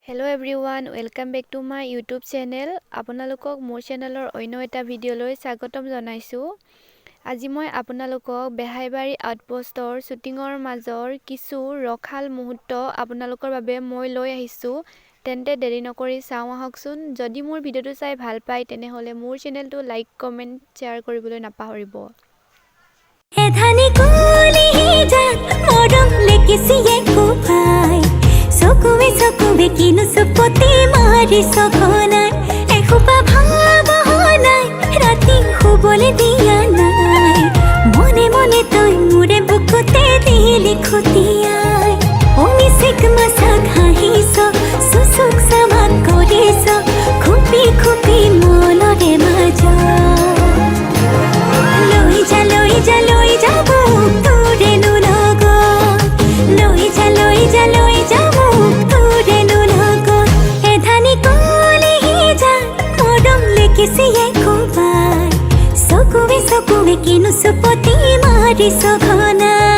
Hello everyone, welcome back to my YouTube channel. আপোনালোকক মোৰ চেনেলৰ অন্য এটা ভিডিঅ'লৈ স্বাগতম জনাইছো। আজি মই আপোনালোকক বেহাইবাৰী আউটপোষ্টৰ শুটিংৰ মাজৰ কিছু ৰখাল মুহূৰ্ত আপোনালোকৰ বাবে মই লৈ আহিছো। তেন্তে দেৰি নকৰি চাওঁ আহকচোন। যদি মোৰ ভিডিঅ'টো চাই ভাল পায় তেনেহলে মোৰ চেনেলটো লাইক, কমেন্ট, শ্বেয়াৰ কৰিবলৈ নাপাহৰিব। এধানি কোলি যাক মৰম লেকিছিয়ে কোপাই চকুৱে কিনো চুপতি মাৰি সঘনাই এসোপা ভাবনাই ৰাতি শুবলৈ দিয়া নাই মনে মনে তই মোৰে বুকুতে দিলি খুটিয়াই অমিছিক মাছাক হাঁহিছ চুচুক চামাক কৰিছ খুপি খুপি মনৰে মাজত লৈ যাব তোৰেনো লগত লৈ যাব তোৰেনো লগত এধানি কলি যা মৰম লেকিছিয়ে কোবাই চকুৱে কিনো চুপতি মাৰি সঘনাই